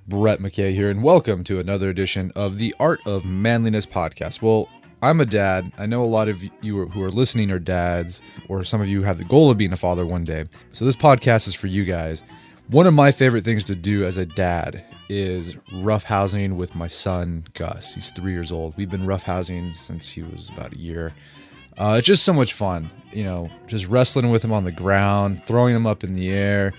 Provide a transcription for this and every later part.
Brett McKay here, and welcome to another edition of the Art of Manliness podcast. Well, I'm a dad. I know a lot of you who are listening are dads, or some of you have the goal of being a father one day. So this podcast is for you guys. One of my favorite things to do as a dad is roughhousing with my son, Gus. He's 3 years old. We've been roughhousing since he was about a year. It's just so much fun, just wrestling with him on the ground, throwing him up in the air,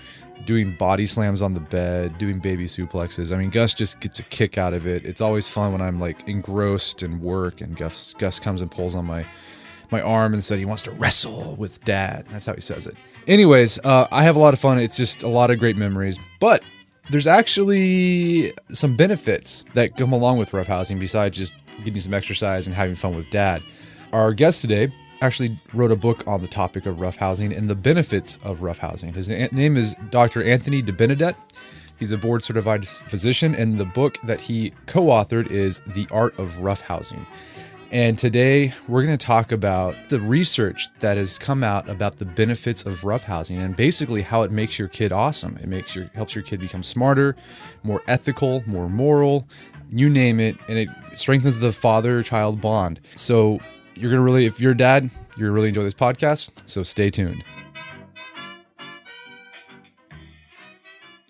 doing body slams on the bed, doing baby suplexes. I mean, Gus just gets a kick out of it. It's always fun when I'm like engrossed in work and Gus comes and pulls on my arm and said he wants to wrestle with dad. That's how he says it. Anyways, I have a lot of fun. It's just a lot of great memories, but there's actually some benefits that come along with roughhousing besides just getting some exercise and having fun with dad. Our guest today actually wrote a book on the topic of roughhousing and the benefits of roughhousing. His name is Dr. Anthony DeBenedet. He's a board-certified physician, and the book that he co-authored is The Art of Roughhousing. And today we're going to talk about the research that has come out about the benefits of roughhousing and basically how it makes your kid awesome. It helps your kid become smarter, more ethical, more moral, you name it, and it strengthens the father-child bond. So if you're a dad, you're gonna really enjoy this podcast, so stay tuned.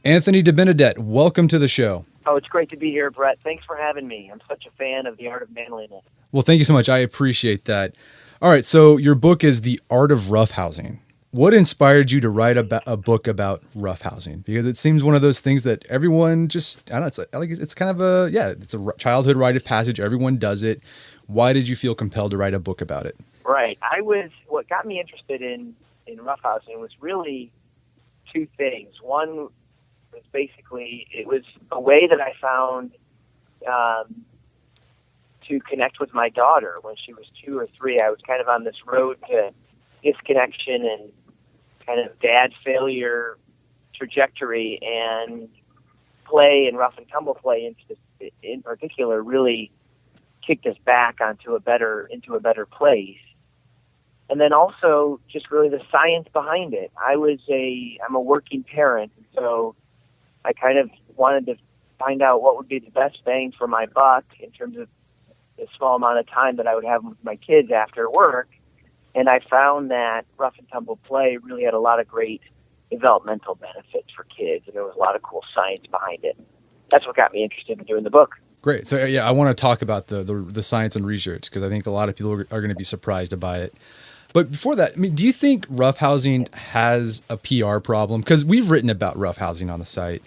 Anthony DeBenedet, welcome to the show. Oh, it's great to be here, Brett. Thanks for having me. I'm such a fan of the Art of Manliness. Well, thank you so much. I appreciate that. All right, so your book is The Art of Roughhousing. What inspired you to write a book about roughhousing? Because it seems one of those things that everyone just, I don't know, it's kind of it's a childhood rite of passage. Everyone does it. Why did you feel compelled to write a book about it? Right. What got me interested in roughhousing was really two things. One was basically, it was a way that I found to connect with my daughter when she was 2 or 3. I was kind of on this road to disconnection and kind of dad failure trajectory, and play and rough and tumble play in particular really kicked us back into a better place. And then also just really the science behind it. I'm a working parent, so I kind of wanted to find out what would be the best bang for my buck in terms of the small amount of time that I would have with my kids after work. And I found that rough and tumble play really had a lot of great developmental benefits for kids, and there was a lot of cool science behind it. That's what got me interested in doing the book. Great. So yeah, I want to talk about the science and research, because I think a lot of people are going to be surprised by it. But before that, I mean, do you think roughhousing has a PR problem? Because we've written about roughhousing on the site,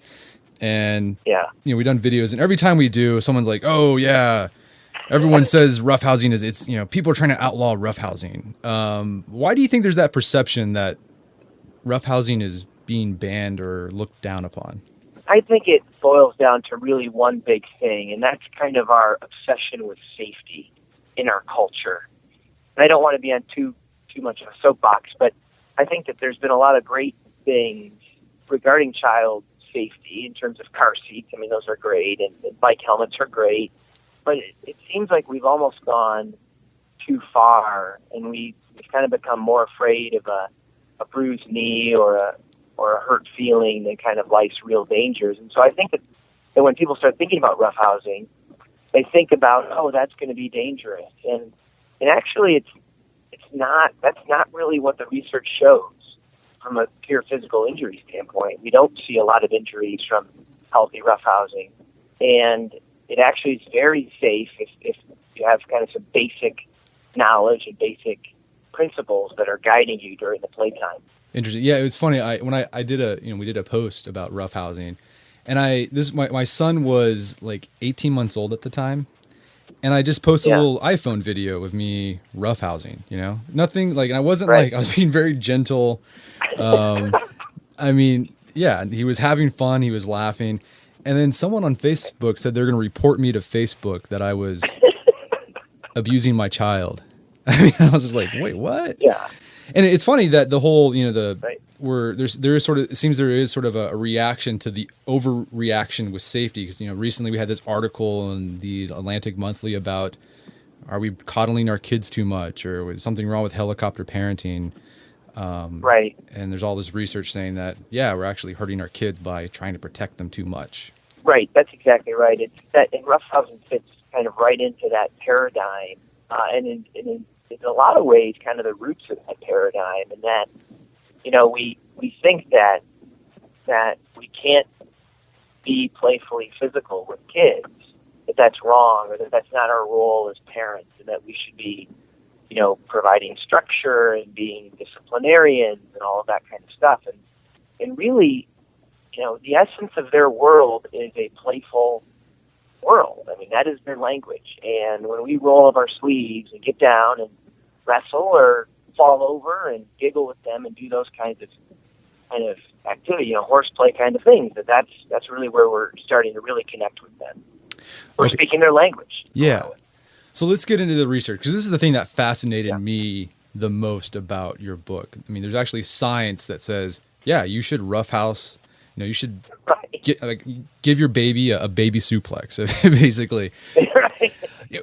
and we've done videos, and every time we do, someone's like, "Oh yeah, everyone says roughhousing it's people are trying to outlaw roughhousing." Why do you think there's that perception that roughhousing is being banned or looked down upon? I think it boils down to really one big thing, and that's kind of our obsession with safety in our culture. And I don't want to be on too much of a soapbox, but I think that there's been a lot of great things regarding child safety in terms of car seats. I mean, those are great, and bike helmets are great. But it seems like we've almost gone too far, and we've kind of become more afraid of a bruised knee or a hurt feeling than kind of life's real dangers. And so I think that when people start thinking about roughhousing, they think about, oh, that's going to be dangerous. And actually that's not really what the research shows from a pure physical injury standpoint. We don't see a lot of injuries from healthy roughhousing. And it actually is very safe if you have kind of some basic knowledge and basic principles that are guiding you during the playtime. Interesting. Yeah, it was funny. We did a post about roughhousing, and my son was like 18 months old at the time, and I just posted a little iPhone video of me roughhousing. Nothing like, and I wasn't I was being very gentle. I mean, yeah, he was having fun. He was laughing. And then someone on Facebook said they're going to report me to Facebook that I was abusing my child. I mean, I was just like, wait, what? Yeah. And it's funny that the whole, there is sort of a reaction to the overreaction with safety. Because, recently we had this article in the Atlantic Monthly about, are we coddling our kids too much, or was something wrong with helicopter parenting? Right. And there's all this research saying that, we're actually hurting our kids by trying to protect them too much. Right, that's exactly right. It's that, and roughhousing fits kind of right into that paradigm, and in a lot of ways, kind of the roots of that paradigm, and that, we think that we can't be playfully physical with kids, that that's wrong, or that that's not our role as parents, and that we should be, providing structure and being disciplinarians and all of that kind of stuff. And really, the essence of their world is a playful world. I mean, that is their language. And when we roll up our sleeves and get down and wrestle or fall over and giggle with them and do those kinds of activity, horseplay kind of things, that's really where we're starting to really connect with them. We're speaking their language. Yeah. So let's get into the research, because this is the thing that fascinated me the most about your book. I mean, there's actually science that says, you should roughhouse. You should give your baby a baby suplex, basically. Right.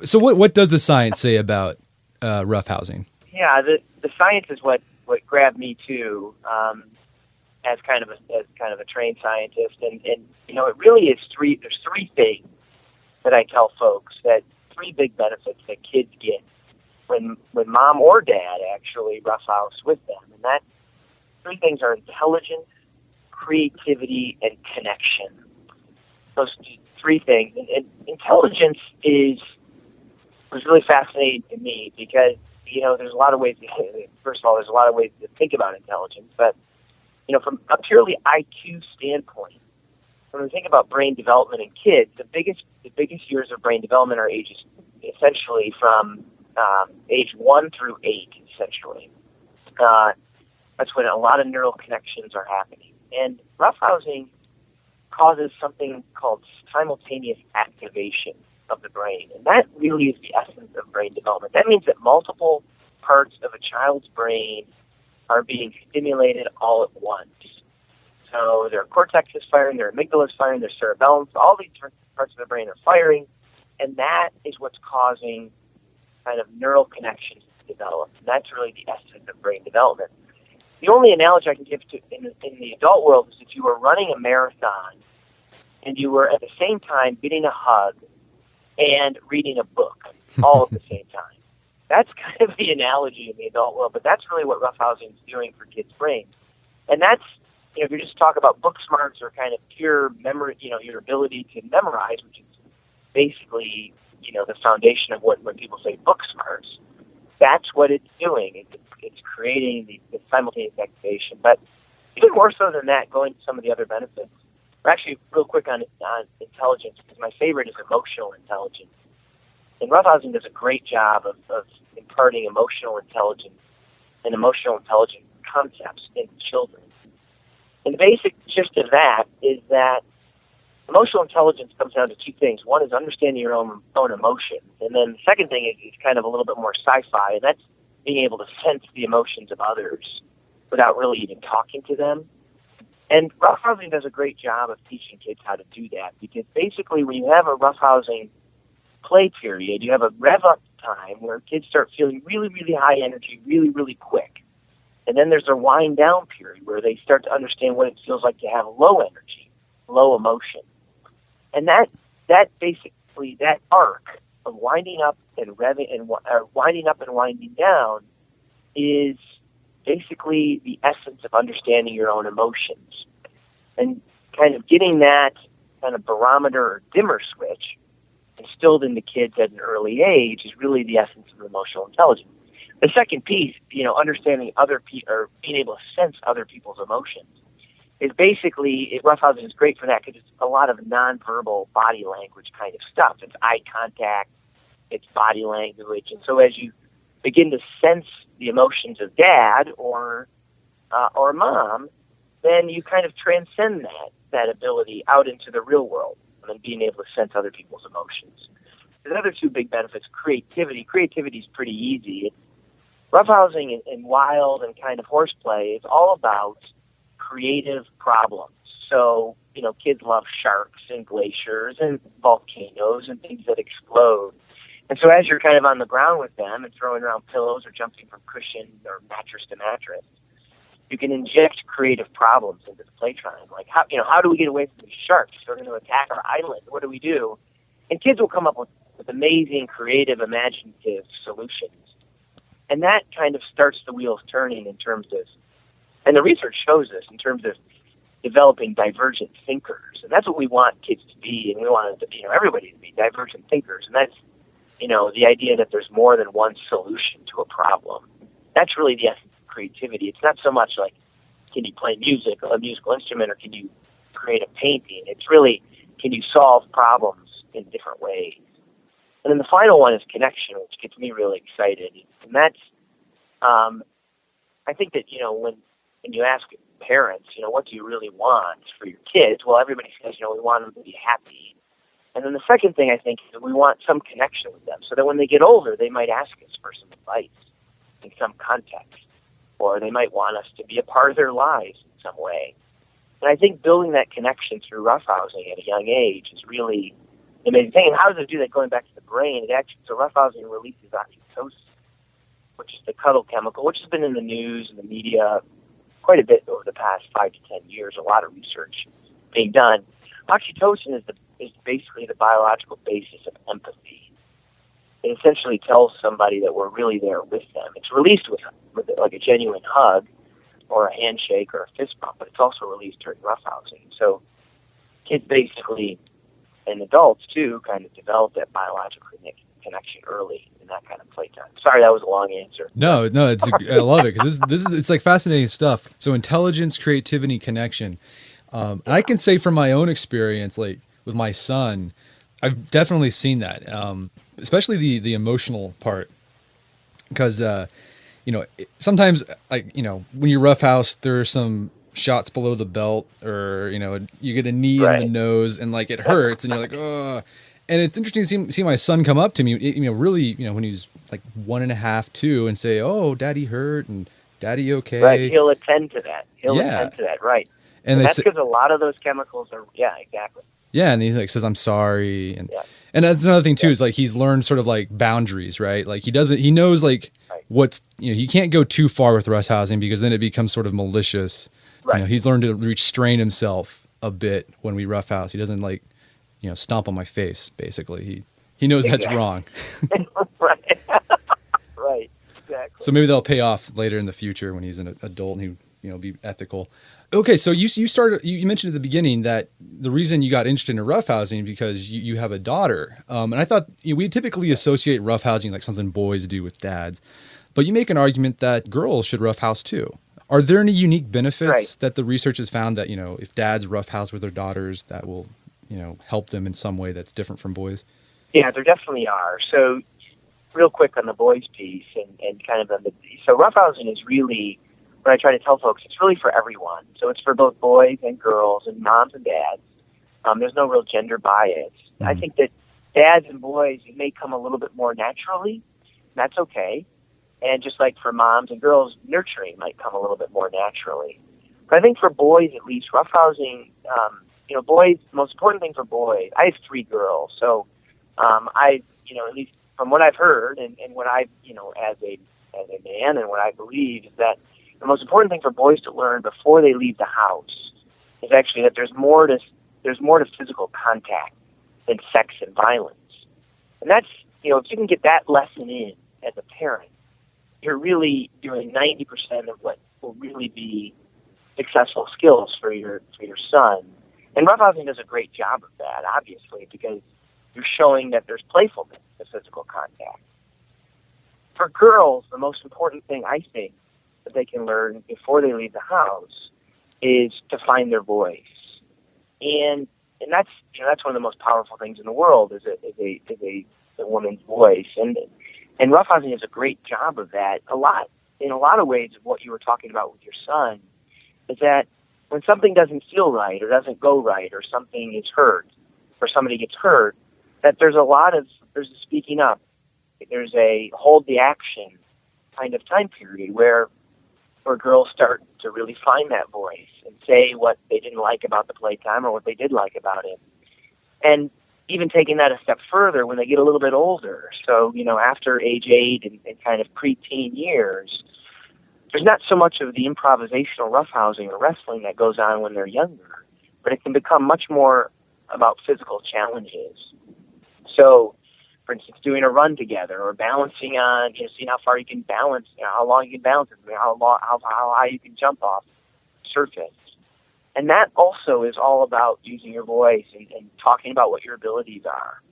So what does the science say about roughhousing? Yeah, the science is what grabbed me too, as kind of a trained scientist, and it really is there's three things that I tell folks, that three big benefits that kids get when mom or dad actually roughhouse with them, and that three things are intelligence, creativity, and connection. Those three things. And intelligence was really fascinating to me because, there's a lot of ways, first of all, there's a lot of ways to think about intelligence, but, from a purely IQ standpoint, when we think about brain development in kids, the biggest years of brain development are ages essentially from age 1 through 8, essentially. That's when a lot of neural connections are happening. And roughhousing causes something called simultaneous activation of the brain. And that really is the essence of brain development. That means that multiple parts of a child's brain are being stimulated all at once. So their cortex is firing, their amygdala is firing, their cerebellum, all these different parts of the brain are firing, and that is what's causing kind of neural connections to develop. And that's really the essence of brain development. The only analogy I can give to in the adult world is if you were running a marathon and you were at the same time getting a hug and reading a book all at the same time. That's kind of the analogy in the adult world, but that's really what roughhousing is doing for kids' brains. And that's, if you just talk about book smarts or kind of pure memory, your ability to memorize, which is basically, the foundation of when people say book smarts, that's what it's doing. It's creating the simultaneous activation. But even more so than that, going to some of the other benefits, or actually real quick on intelligence, because my favorite is emotional intelligence. And roughhousing does a great job of imparting emotional intelligence and emotional intelligence concepts into children. And the basic gist of that is that emotional intelligence comes down to two things. One is understanding your own emotions. And then the second thing is kind of a little bit more sci-fi, and that's being able to sense the emotions of others without really even talking to them. And roughhousing does a great job of teaching kids how to do that, because basically when you have a roughhousing play period, you have a rev-up time where kids start feeling really, really high energy really, really quick. And then there's a wind-down period where they start to understand what it feels like to have low energy, low emotion. And that basically, that arc of winding up and winding down is basically the essence of understanding your own emotions. And kind of getting that kind of barometer or dimmer switch instilled into kids at an early age is really the essence of emotional intelligence. The second piece, understanding other people, or being able to sense other people's emotions, is basically, roughhousing is great for that because it's a lot of nonverbal body language kind of stuff. It's eye contact, it's body language. And so as you begin to sense the emotions of dad or mom, then you kind of transcend that ability out into the real world and being able to sense other people's emotions. The other two big benefits, creativity. Creativity is pretty easy. Roughhousing and wild and kind of horseplay is all about creative problems. So, kids love sharks and glaciers and volcanoes and things that explode. And so as you're kind of on the ground with them and throwing around pillows or jumping from cushion or mattress to mattress, You can inject creative problems into the playtime. Like, how do we get away from these sharks? They're going to attack our island. What do we do? And kids will come up with amazing, creative, imaginative solutions. And that kind of starts the wheels turning in terms of, and the research shows this, in terms of developing divergent thinkers. And that's what we want kids to be, and we want everybody to be divergent thinkers. And that's, the idea that there's more than one solution to a problem. That's really the essence of creativity. It's not so much like, can you play music, a musical instrument, or can you create a painting? It's really, can you solve problems in different ways? And then the final one is connection, which gets me really excited. And that's, I think that, when you ask parents, what do you really want for your kids? Well, everybody says, we want them to be happy. And then the second thing I think is that we want some connection with them so that when they get older, they might ask us for some advice in some context, or they might want us to be a part of their lives in some way. And I think building that connection through roughhousing at a young age is really the amazing thing. And how does it do that? Going back to the brain, so roughhousing releases oxytocin, which is the cuddle chemical, which has been in the news and the media quite a bit over the past 5 to 10 years. A lot of research being done. Oxytocin is basically the biological basis of empathy. It essentially tells somebody that we're really there with them. It's released with like a genuine hug or a handshake or a fist bump, but it's also released during roughhousing. So kids basically, and adults too, kind of develop that biological connection early in that kind of playtime. Sorry, that was a long answer. No, I love it because this is it's like fascinating stuff. So intelligence, creativity, connection. And I can say from my own experience, like with my son, I've definitely seen that, especially the emotional part, because sometimes when you roughhouse, there are some shots below the belt, or you get a knee in the nose and like it hurts, and you're like, oh. And it's interesting to see my son come up to me, really, when he's like 1.5, 2, and say, "Oh, Daddy hurt," and "Daddy okay." Right, he'll attend to that. Attend to that, right? And that's because a lot of those chemicals are, exactly. Yeah, and he like says, "I'm sorry," and that's another thing too. Is like he's learned sort of like boundaries, right? Like he knows like what's he can't go too far with roughhousing because then it becomes sort of malicious. Right. He's learned to restrain himself a bit when we roughhouse. He doesn't like stomp on my face. Basically, he knows that's wrong. Right. Right. Exactly. So maybe that'll pay off later in the future when he's an adult and he be ethical. Okay, so you mentioned at the beginning that the reason you got interested in roughhousing because you have a daughter, and I thought we typically associate roughhousing like something boys do with dads, but you make an argument that girls should roughhouse too. Are there any unique benefits that the research has found that if dads roughhouse with their daughters that will help them in some way that's different from boys? Yeah, there definitely are. So real quick on the boys piece and kind of so roughhousing is really, what I try to tell folks, it's really for everyone. So it's for both boys and girls and moms and dads. There's no real gender bias. Mm-hmm. I think that dads and boys, it may come a little bit more naturally. That's okay. And just like for moms and girls, nurturing might come a little bit more naturally. But I think for boys, at least, roughhousing, boys, the most important thing for boys, I have 3 girls. So at least from what I've heard and what I've, as a man and what I believe is that the most important thing for boys to learn before they leave the house is actually that there's more to physical contact than sex and violence. And that's, if you can get that lesson in as a parent, you're really doing 90% of what will really be successful skills for your son. And roughhousing does a great job of that, obviously, because you're showing that there's playfulness to physical contact. For girls, the most important thing I think that they can learn before they leave the house is to find their voice, and that's one of the most powerful things in the world is a woman's voice, and roughhousing does a great job of that. In a lot of ways, of what you were talking about with your son is that when something doesn't feel right or doesn't go right or something is hurt or somebody gets hurt, that there's a speaking up, there's a hold the action kind of time period where girls start to really find that voice and say what they didn't like about the playtime or what they did like about it. And even taking that a step further when they get a little bit older. So, after age 8 and kind of preteen years, there's not so much of the improvisational roughhousing or wrestling that goes on when they're younger, but it can become much more about physical challenges. So, for instance, doing a run together or balancing on, seeing how far you can balance, how long you can balance, how high you can jump off the surface. And that also is all about using your voice and talking about what your abilities are.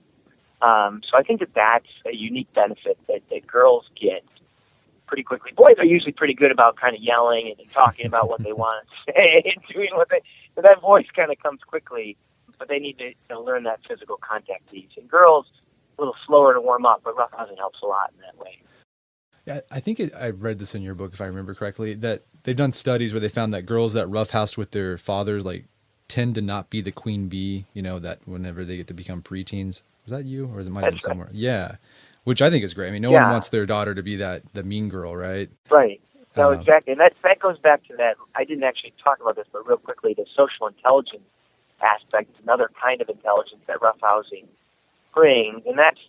So I think that's a unique benefit that girls get pretty quickly. Boys are usually pretty good about kind of yelling and talking about what they want to say and doing so that voice kind of comes quickly, but they need to learn that physical contact piece. And girls, a little slower to warm up, but roughhousing helps a lot in that way. Yeah, I think I read this in your book, if I remember correctly, that they've done studies where they found that girls that roughhouse with their fathers tend to not be the queen bee, that whenever they get to become preteens. Was that you, or is it might have been somewhere? Yeah, which I think is great. I mean, no one wants their daughter to be the mean girl, right? Right. No, exactly. And that goes back to that. I didn't actually talk about this, but real quickly, the social intelligence aspect is another kind of intelligence that roughhousing brings, and that's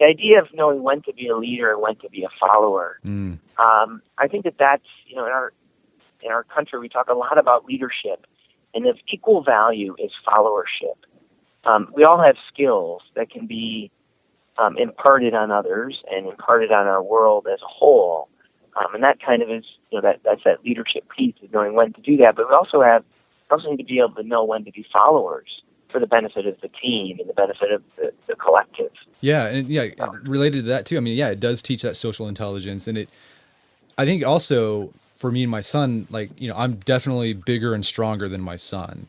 the idea of knowing when to be a leader and when to be a follower. I think that's in our country we talk a lot about leadership, and of equal value is followership. We all have skills that can be imparted on others and imparted on our world as a whole, and that kind of is that's that leadership piece of knowing when to do that. But we also need to be able to know when to be followers for the benefit of the team and the benefit of the collective. Yeah, and related to that too. I mean, it does teach that social intelligence, and I think also for me and my son, I'm definitely bigger and stronger than my son.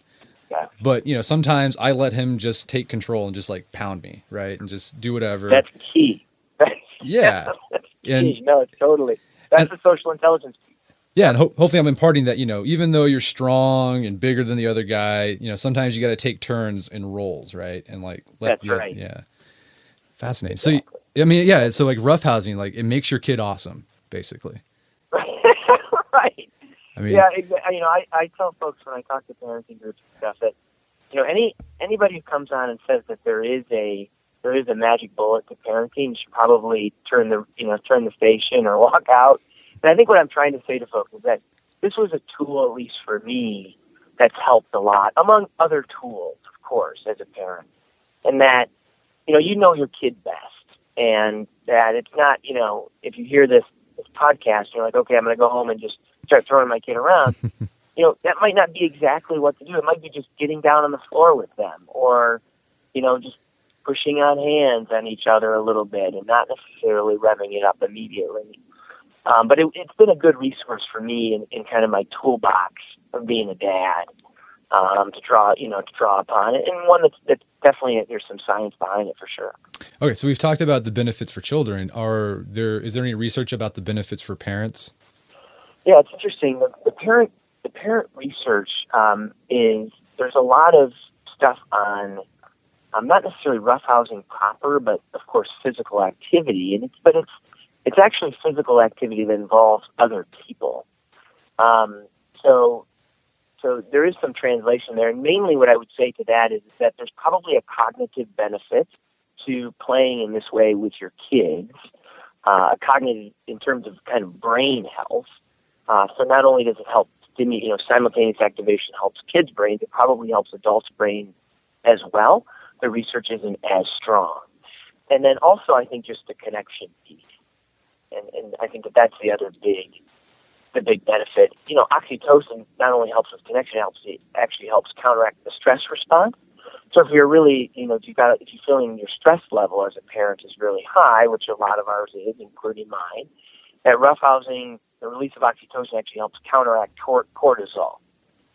Yeah. But sometimes I let him just take control and just pound me, right, and just do whatever. That's key. Yeah. That's key. No, it's totally. That's the social intelligence piece. Yeah, and hopefully I'm imparting that, even though you're strong and bigger than the other guy, sometimes you got to take turns in roles, right? And that's right. Yeah. Fascinating. Exactly. So, I mean, so roughhousing, it makes your kid awesome, basically. Right. I mean, I tell folks when I talk to parenting groups and stuff that, anybody who comes on and says that there is a magic bullet to parenting should probably turn the station or walk out. And I think what I'm trying to say to folks is that this was a tool, at least for me, that's helped a lot, among other tools, of course, as a parent. And that, you know your kid best. And that it's not, if you hear this podcast, you're like, okay, I'm going to go home and just start throwing my kid around. That might not be exactly what to do. It might be just getting down on the floor with them or, just pushing on hands on each other a little bit and not necessarily revving it up immediately. But it's been a good resource for me in kind of my toolbox of being a dad to draw upon it, and one that's definitely there's some science behind it for sure. Okay, so we've talked about the benefits for children. Is there any research about the benefits for parents? Yeah, it's interesting. The parent research is there's a lot of stuff on not necessarily roughhousing proper, but of course physical activity, and it's actually physical activity that involves other people. So there is some translation there, and mainly what I would say to that is that there's probably a cognitive benefit to playing in this way with your kids, cognitive in terms of kind of brain health. So not only does it help stimulate, simultaneous activation helps kids' brains, it probably helps adults' brains as well. The research isn't as strong. And then also I think just the connection piece. And I think that's the other big benefit. Oxytocin not only helps with connection, it actually helps counteract the stress response. So if you're really, if you're feeling your stress level as a parent is really high, which a lot of ours is, including mine, that roughhousing, the release of oxytocin actually helps counteract cortisol.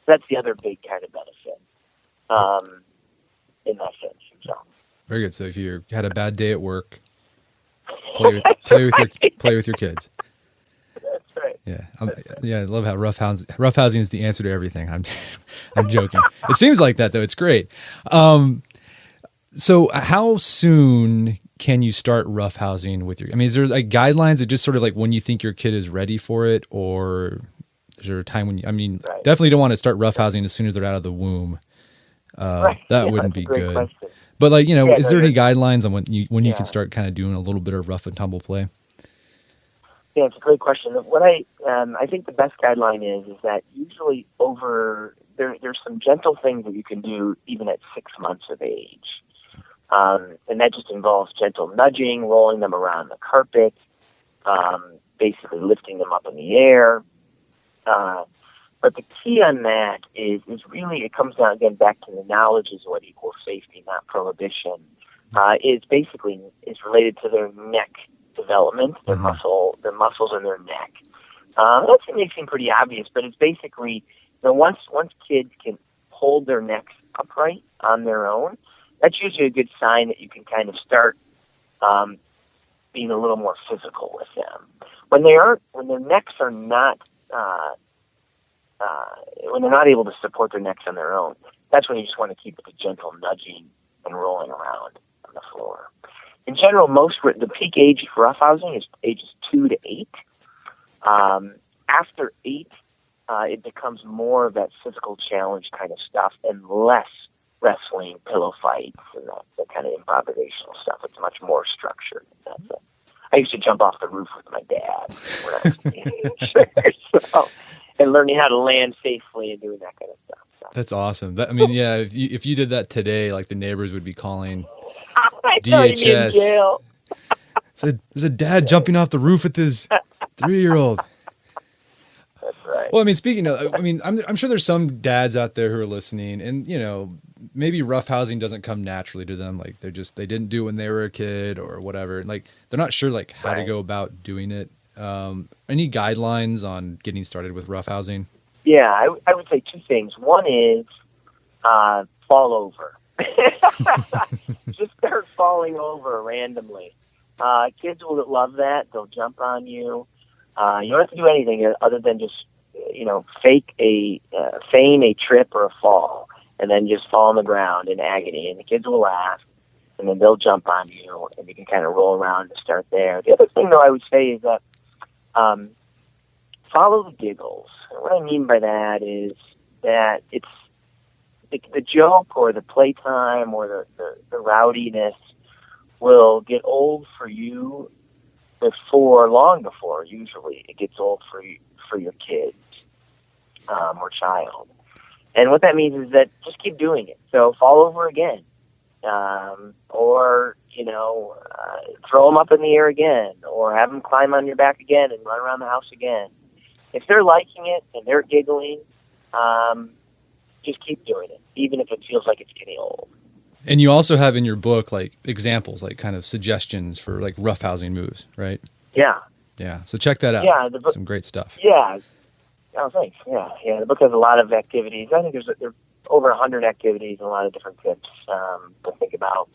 That's the other big kind of benefit in that sense. So. Very good. So if you had a bad day at work, play with your kids. That's right. Yeah. I love how roughhousing is the answer to everything. I'm joking. It seems like that though. It's great. So how soon can you start roughhousing with is there guidelines that just sort of when you think your kid is ready for it, or is there a time when right. Definitely don't want to start roughhousing as soon as they're out of the womb. That wouldn't be good. Question. But is there any guidelines on when you can start kind of doing a little bit of rough and tumble play? Yeah, it's a great question. What I think the best guideline is that usually there's some gentle things that you can do even at 6 months of age. And that just involves gentle nudging, rolling them around the carpet, basically lifting them up in the air. But the key on that is really, it comes down again back to the knowledge is what equals safety, not prohibition. Is related to their neck development, their muscles in their neck. That may seem pretty obvious, but it's basically, once kids can hold their necks upright on their own, that's usually a good sign that you can kind of start being a little more physical with them. When their necks are not, when they're not able to support their necks on their own, that's when you just want to keep the gentle nudging and rolling around on the floor. In general, the peak age for roughhousing is ages 2 to 8. After 8, it becomes more of that physical challenge kind of stuff and less wrestling, pillow fights, and that kind of improvisational stuff. It's much more structured. I used to jump off the roof with my dad when I was a teenager, and learning how to land safely and doing that kind of stuff. So. That's awesome. If you did that today, like the neighbors would be calling DHS. There's a dad jumping off the roof with his 3-year-old. That's right. Well, I'm sure there's some dads out there who are listening, and maybe roughhousing doesn't come naturally to them. Like they didn't do it when they were a kid or whatever. Like they're not sure like how to go about doing it. Any guidelines on getting started with roughhousing? Yeah, I would say 2 things. One is fall over. Just start falling over randomly. Kids will love that. They'll jump on you. You don't have to do anything other than just, feign a trip or a fall, and then just fall on the ground in agony. And the kids will laugh, and then they'll jump on you, and you can kind of roll around and start there. The other thing, though, I would say is that follow the giggles. And what I mean by that is that it's the joke or the playtime or the rowdiness will get old for you long before usually it gets old for your kids or child. And what that means is that just keep doing it. So fall over again, or throw them up in the air again, or have them climb on your back again and run around the house again. If they're liking it and they're giggling, just keep doing it, even if it feels like it's getting old. And you also have in your book like examples, like kind of suggestions for like roughhousing moves, right? Yeah. Yeah. So check that out. Yeah, some great stuff. Yeah. Oh, thanks. Yeah. The book has a lot of activities. I think there's over 100 activities and a lot of different tips to think about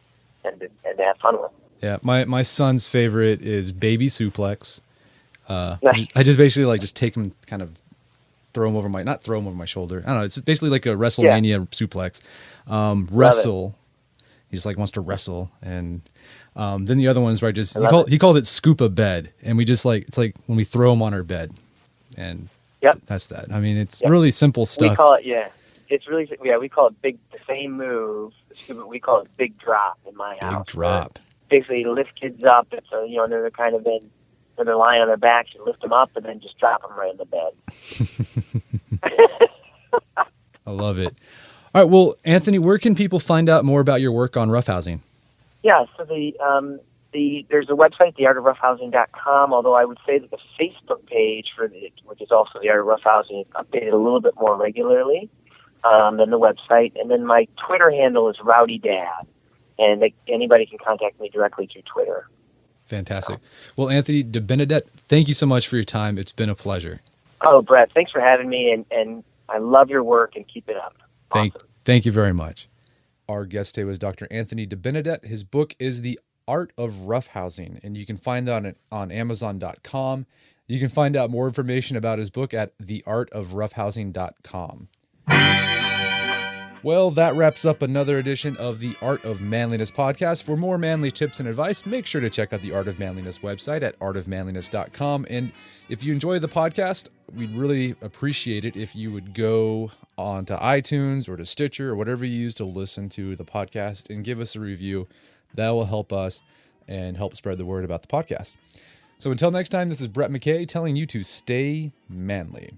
and to have fun with. Yeah. My son's favorite is baby suplex. Nice. I just basically just take him, kind of not throw him over my shoulder. I don't know. It's basically like a WrestleMania suplex. Wrestle. He just like wants to wrestle. And then the other ones where he calls it scoop a bed. And we just it's like when we throw him on our bed. And that's that. I mean, it's really simple stuff. We call it, it's really, we call it the same move. We call it big drop in my house. Big drop. Basically, you lift kids up. And so, they're kind of when they're lying on their backs, you lift them up and then just drop them right in the bed. I love it. All right. Well, Anthony, where can people find out more about your work on roughhousing? Yeah. So there's a website, theartofroughhousing.com, although I would say that the Facebook page which is also the Art of Roughhousing, is updated a little bit more regularly than the website. And then my Twitter handle is Rowdy Dad, and anybody can contact me directly through Twitter. Fantastic. Well, Anthony DeBenedet, thank you so much for your time. It's been a pleasure. Oh, Brett, thanks for having me, and I love your work, and keep it up. Awesome. Thank you very much. Our guest today was Dr. Anthony DeBenedet. His book is The Art of Roughhousing, and you can find that on Amazon.com. You can find out more information about his book at theartofroughhousing.com. Well, that wraps up another edition of the Art of Manliness podcast. For more manly tips and advice, make sure to check out the Art of Manliness website at artofmanliness.com. And if you enjoy the podcast, we'd really appreciate it if you would go onto iTunes or to Stitcher or whatever you use to listen to the podcast and give us a review. That will help us and help spread the word about the podcast. So until next time, this is Brett McKay telling you to stay manly.